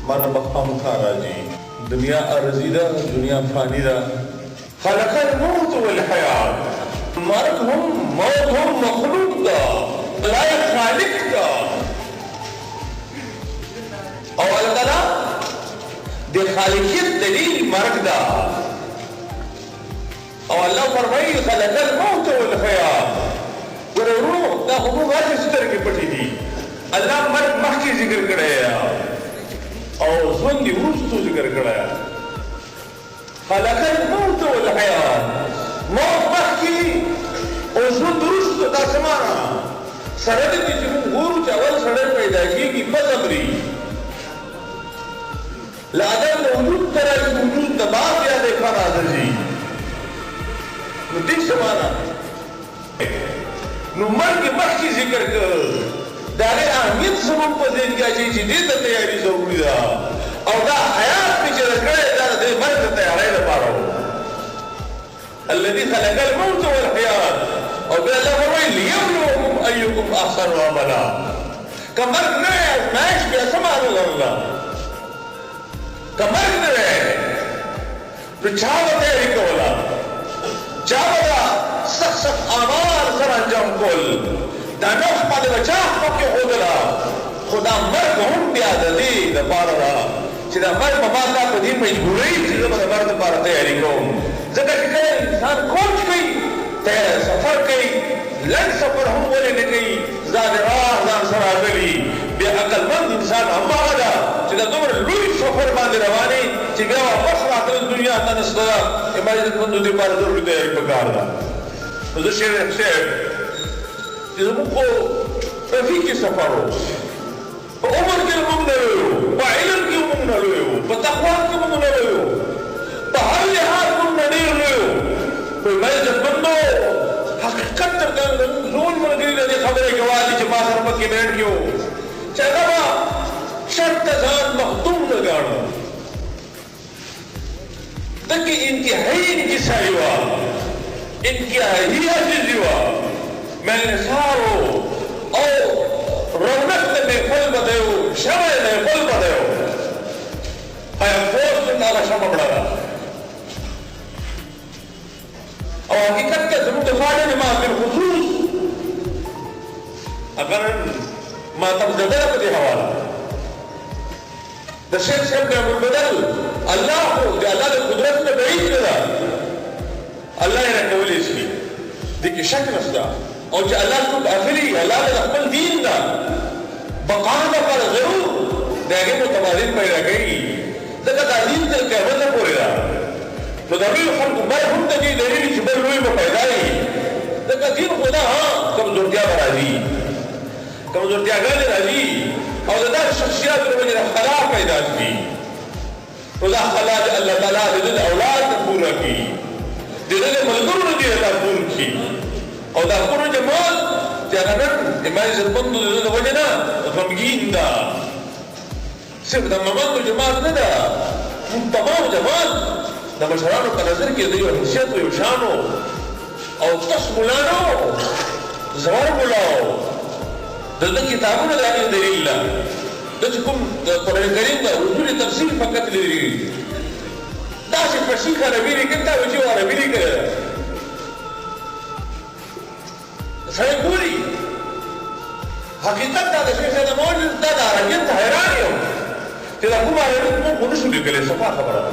من بخام خارا جی دنیا عرضی دا دنیا فانی دا خلق الموت والحیات مرگ ہم موت ہم مخلوق دا لائق خالق دا اور اللہ دے خالقیت دلیل مرگ دا اور اللہ فرمائی خلق الموت والحیات ورورو دا ہمو واجہ ستر کی پٹی دی اللہ مرگ مخ کی ذکر کرے اور زوندی ورستو ذکر کرے خلق الموت والحیات موت مخ کی اور زوند ورستو دا سمانا سرد کی جمع غور چاول سرد پیدا کی کی پزمری لعدم وجود طرح وجود دباغ یا دیکھا ناظر جی نو دیکھ سمانا نو مرگ مخ کی ذکر کر دارے اہمیت سبب پر دین کیا چیزی دیتا تیاری ضروری دا اور دا حیات پیچھے رکھڑے دارے دے مرگ تیاری دا پارا ہو اللذی خلق الموت والحیات اور بے اللہ فرمائی لیبلوکم ایوکم احسن عملا کہ مرگ نئے ازمائش بے سمانو اللہ کہ مرگ نئے تو چاہو تیاری کولا چاہو دا سخت سخت آمار سر انجام کول دا نفس پا دے بچاہ پاکی خودلا خدا مرگ ہم بیادا دی دا پارا را چی دا مرگ مبادا پا دی مجبوری چیزا با دا مرگ پارا تیاری کون ذکر چکے انسان کوچ کئی تیر سفر کئی لن سفر ہم بولے نکئی زاد راہ زان سرابلی بے عقل مند انسان ہم بادا چی دا دمر لوی سفر باندے روانی چی بیا واپس راتل دنیا تنسدا اماجد مندو دی پارا ضروری تیاری پکار دا نو شیر حسین جزمو کو رفیقی سفر ہو پا عمر کے لمم نلوئے ہو پا علم کی لمم نلوئے ہو پا تقوان کی لمم نلوئے ہو پا ہر لحاظ لمم نلیر لوئے ہو کوئی محضر بندو حقیقت تر زون ملگری رضی خبرے گوالی جماع سرمت کی بیٹھ گئے ہو چاہتا با شرط زان مختوم لگانا تاکہ انتہائی ان کی سائیوہ انتہائی عزیزیوہ میں نے سارو اور رونق نے میں پھل بدے ہو شمع نے پھل بدے ہو آیا فوز نے نالا شمع بڑھا رہا اور حقیقت کے ضرور دفاعی نماز میں خصوص اگر ماتم زدہ پتی حوالہ دا شیخ صاحب نے عمر بدل اللہ کو جو اللہ نے قدرت میں بعید کرا اللہ نے رکھولی اس کی دیکھیں شک نسدہ اور جو اللہ کو کافری اللہ نے اپن دین دا بقانا پر ضرور دیکھیں تو تمازین پیدا گئی دیکھا تعلیم تل قیمت پوری رہا تو دلیل خلق مرحوم تکی دلیل شبر روی میں پیدائی دیکھا دین خدا ہاں کمزورتیا برازی کمزورتیا گرد رازی اور دا شخصیات رو مجھے خلا پیدا کی خدا خلا جا اللہ تعالیٰ دل اولاد پورا کی دل ملکر رو دی اللہ پور کی اور دا پورا جماعت جانا نر امائی زربندو دل وجنا غمگین دا صرف دا ممندو جماعت ندا تمام جماعت دا مشرانو کا نظر کی دیو حسیت و شانو اور تس ملانو زوار ملاو دا کتابو ندانی دلیل دا چکم قرآن کریم دا حضور تفسیر فقط دلیل دا سے فشیخ عربی لکتا وجیو عربی لکتا سڑے پوری حقیقت دا دشوی سے دا موجود دا دا عربیت حیرانی ہو کہ دا کم عربیت مو کنشو لکلے صفا خبر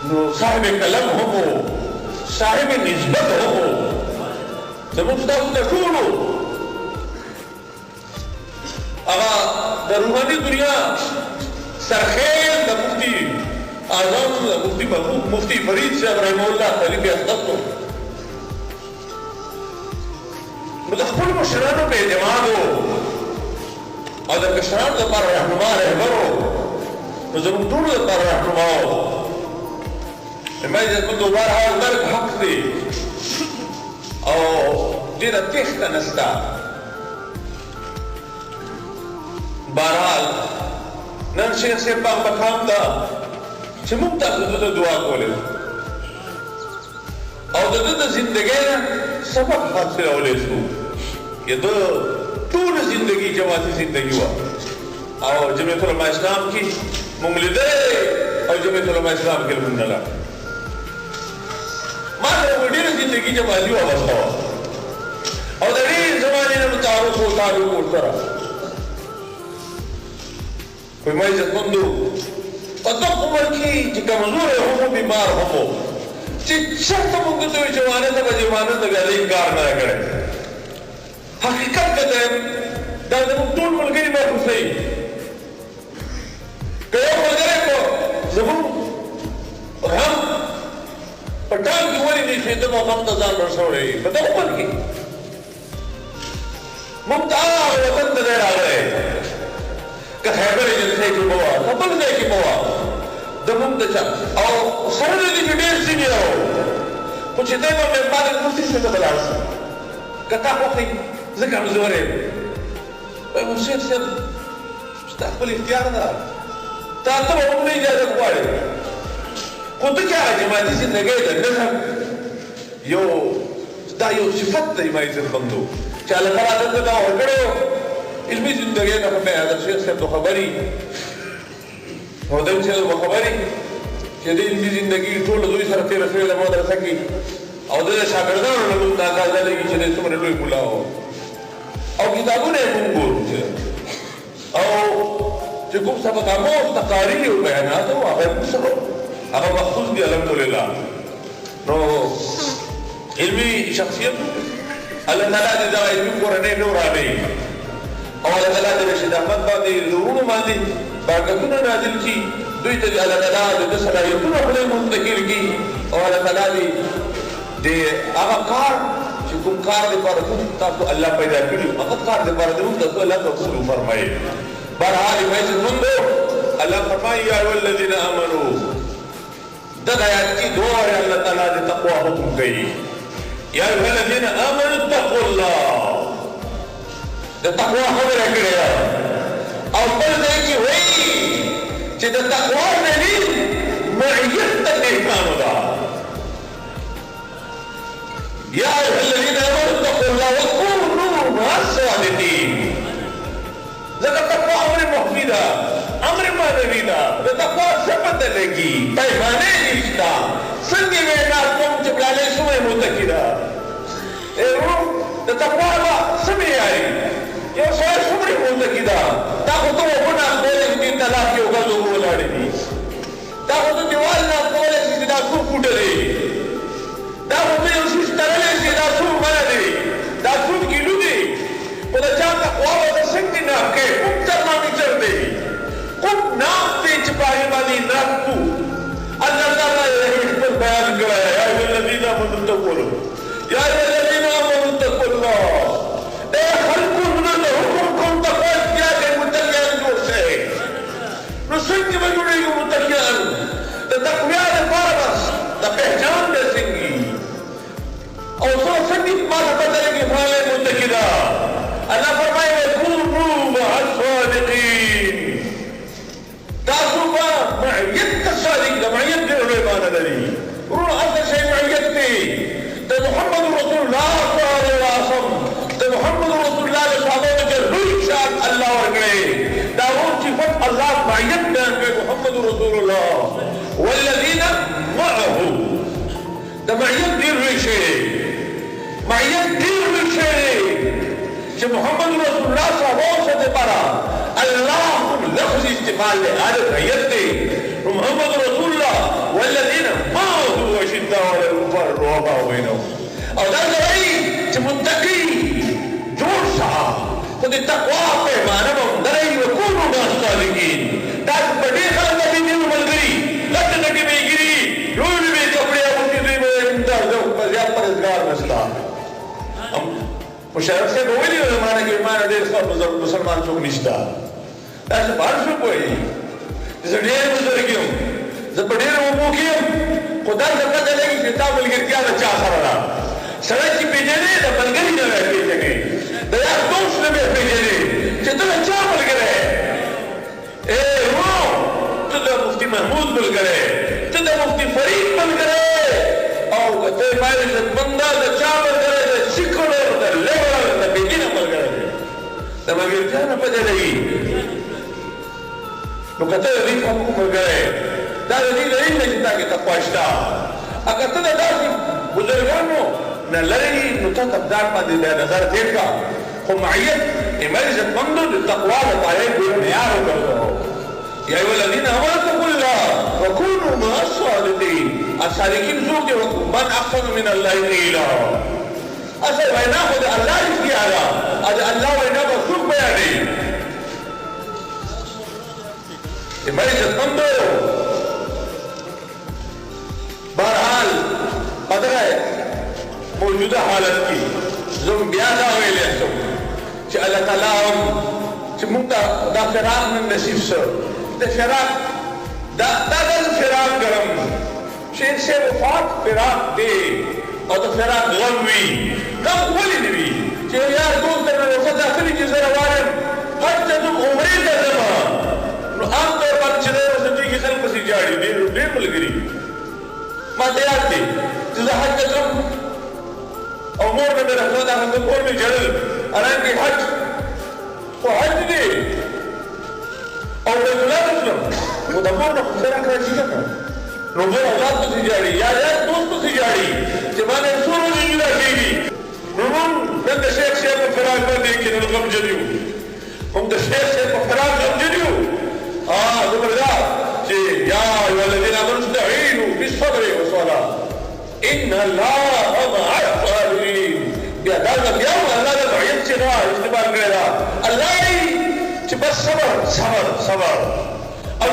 نو صاحب کلم ہو صاحب نسبت ہو دا مجدہ دا شورو اگا دا روحانی دنیا سرخیل دا مفتی آزام دا مفتی محبوب مفتی فرید سے رحمہ اللہ خلیفی احمد کو مدخل مشرانوں پہ اعتماد ہو اور جب مشران دا پر رہنما رہبر ہو تو ضرور دور دا پر رہنما ہو میں جب من دوبارہ مرگ حق دے اور دینا تیخت نستا بہرحال نن شیخ سے پاک مقام دا چھ ممتاز دا دعا کولے اور دا زندگی نا سبق حاصل ہو لے سو یہ دو طول زندگی جماعتی زندگی ہوا او جمعیت علماء اسلام کی مونږ لیدلې او جمعیت علماء اسلام کې مونږ نه لاړ. ما سره ډېره زندګي جماعتي وابسته وه او د ډېر زمانې نه مو تعارف و تعلق ورسره. کوئی ما عزتمندو په دغه عمر کې چې کمزوری هم و بیمار هم و چې چېرته مونږ ته وایي چې وانه ته به جوانه ته بیا د انکار نه کړی. حقیقت ته یم دا زموږ ټول ملګري ما خوښوي. که یو ملګری په زموږ غم په ټال کې ولې نیسي ته به غم ته ځان رسولی په دغه عمر کې مونږ ته هغه وطن ته دی راغلی که خیبر ایجنسۍ کې به وه که بل ځای کې به وه د مونږ د چا او سره د دې چې ډېر سینیر و خو چې دی به مې ما د مفتي صاحب ته به لاړ شم که تا خوښوي زه کمزوری یم. وایي مرشد صاحب ستا خپل اختیار ده تا ته به موږ نه اجازت غواړې خو ته چې هغه جماعتي زندګۍ د نظم دا یو صفت دی ما عزتمندو چې الله تعالی دلته دا ورکړی و علمي زندګۍ نه خو مې حضرت شیخ صاحب ته خبري مودم صاحب ته خبري چې د علمي زندګي ټوله دوی سره تېره شوې ده مدرسه کې او د شاګردانو نه موږ دا اندازه لګي چې دی څومره لوی ملا و او کتابونه یې موږ ګورو او چې کوم سبق آموز تقاریر او بیانات و هغه موږ سره هغه محفوظ دي الحمدلله. نو علمي شخصیت الله تعالی دې دا علمي کورنۍ نه ورانوي او الله تعالی د رشید احمد باندې زورونو باندې برکتونه نازل کړي دوی ته الله تعالی د صلاحیتونو خپل منتقل کړي او الله تعالی دې هغه کار چې کوم کار لپاره تاسو الله پیدا کړی هغه کار لپاره دې تاسو الله قبول فرمایي. بهرحال عزتمندو الله فرمایي یا ایها الذین آمنوا دغه آیات کې دوه الله تعالی د تقوا حکم کوي. یا ایها الذین آمنوا اتقوا الله د تقوا خبره کړې او بل ځای کې وایي چې د تقوا دلیل معیت د احکامو ده. یا ایها الذین آمنوا اتقوا الله وکونوا مع الصادقین. ځکه تقوا امر مخفي ده امر معنوي ده د تقوا څه پته لګي پیمانې نشته څنګه وینا کوم چې پلانې سمې متکی ده د تقوا به څه معیاري یو سړی څومره متکی ده دا خو ته وګڼه کولی چې طلاق یو ګز اوبه ولاړې دي دا خو ته دیوال نه کولی شي چې دا څو فوټه دی دا خو ته یو شیش تړلی شي دا څو منه دی دا څو کیلو دی خو د چا تقوا به ته څنګه ناپ کوې کوم ترمامیټر دی کوم ناپ دی چې په هغې باندې ناپو الله تعالی یې خپل بیان کړی یا ایها الذین آمنوا اتقوا الله یا ایها الذین آمنوا اتقوا الله اے خلقو زړه له حکم کوم تقوا اختیار کړئ متقیان جوړ شئ. نو څنګه به جوړېږي متقیان د تقوا لپاره بس د پہچان دی څنګه او څو څنګه ما ته پته لګي فلانی متقي ده. الله فرمایي وکونوا مع الصادقین. تاسو به معیت د صادق د معیت ډېر لوی معنی لري ورونو اصل شی معیت دی د محمد رسول الله صلی الله علیه وسلم د محمد رسول الله د صحابو کې لوی شان الله ورکړی دا ورو صفت الله معیت بیان کوي محمد رسول الله والذین معه د معیت ډېر لوی شی معیت ډېر لوی شی چې محمد رسول الله صحابو سره پاره الله لفظ استعمال له هذا معیت دی محمد رسول الله والذین معه اشداء على الكفار رحماء بینهم او دا ځای چې متقي جوړ شه خو د تقوا پیمانه به همدارنګه وکونو مع الصادقین. تاسو په ډېر خلک باندې ډېر ملګري لټه لټې ملګري لوی لوی کپړې اغوندي دوی به دا زیات پرهېزګار نشته. مشرف صاحب ویلي وو زمانه کې ایمان ډېر ښه مسلمان څوک نشته تاسو په هر څوک وایي چې زه ډېر بزرګ یم زه په ډېرو اوبو کې یم خو دلته پته لګي چې تا ملګرتیا د چا سره ده. سړی چې پېژنې د ملګري نه به پېژنې د یار دوست نه به پېژنې چې ته د چا ملګری ای ورو ته د مفتي محمود ملګری ته د مفتي فرید ملګری او که ته یې باید عزتمنده د چا ملګری د سیکولر د لیبرل د بېدینه ملګری د ملګرتیا نه پته لګي نو کته دې کوم مګره دا دې دلیل نه چې تا کې تقوا شته اګه ته دا بزرګانو نه لري نو ته تقدار باندې د نظر دې کا خو معیت عزت مندو د تقوا لپاره دې معیار وګرځو یا ایو الذین آمنوا اتقوا الله وكونوا مع الصادقین الصادقین څوک دي من احسن من الله قیلا اصل وینا خو د الله اختیارا اج الله وینا په څوک بیانې عزت مندو بہرحال پدغه موجوده حالت کی زم بیا دا ویلې څو چې الله تعالی چې موږ دا فراق من نصیب سره د فراق دا فراق ګرم شیر سے وفات فراق دی او د فراق غم وي غم ولې نه وي چې یار دوست نه وفات اخلي چې زه روان هر څه د عمرې ته ځم نو عام طور پر چې د کې خلک پسې جاړي ډېر ملګري ما ته یاد دی چې زه حج ته ځم او مور مې مې رخصت اخیسته کور مې جړل حالانکې حج خو حج دی او بیت الله ته تلم نو د مور نه خو فراق راځي که نه نو مور اولاد پسې جاړي یا دوست پسې جاړي چې ما نه څو ورځې جدا کېږي نو موږ نن د شیخ صاحب په فراق باندې کې نن غمجن یو موږ د شیخ صاحب په فراق غمجن یو زبردار چې یا ایها الذین آمنوا استعینوا بالصبر والصلاة ان الله مع الصابرین بیا دا بیا الله د معیت څخه استعمال کړی دا الله چې بس صبر او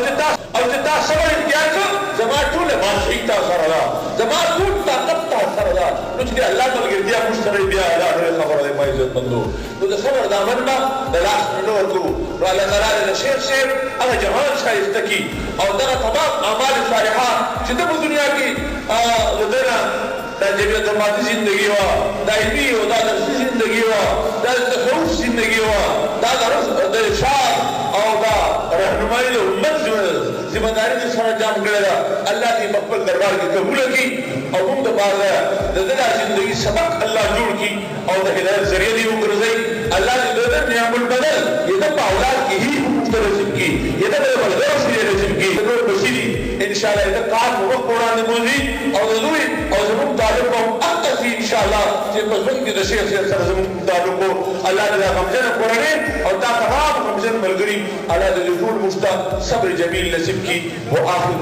چې تا صبر اختیار کړ زما ټوله ماشي تا سره ده زما ټول طاقت تا سره ده نو چې الله ملګرتیا موږ سره بیا دا خبره ده ما عزت مندو نو د صبر د عمل نه د لاس نه ورکو نو الله تعالی د شیخ صاحب هغه جهان ښایسته کي او دغه تمام اعمال صالحه چې د دنیا کې ودنه دا جمعیت جماعتي زندگی وا دا علمي او دا درسي زندگی وا دا تصوف زندگی وا دا د ارشاد او دا رهنمایي د امت ذمہ داری د سره جام کړی ده الله دې په خپل دربار کې قبول کړي او موږ د پاره د دغه زندگی سبق الله جوړ کړي او د هدایت ذریعہ دی وګرځي الله دې د نعمت البدل یہ په اولاد کې هی مختلف کی یہ د بلغور سره رسم کی د بشری ان شاء الله د کار په قرآن موزي او د دوی او زموږ تعلق هم اقصی ان شاء الله چې په ژوند کې د شیخ سره زموږ تعلق الله دې غمجن قرآن او دا تمام غمجن ملګری الله دې ټول مشتاق صبر جمیل نصیب کی واخر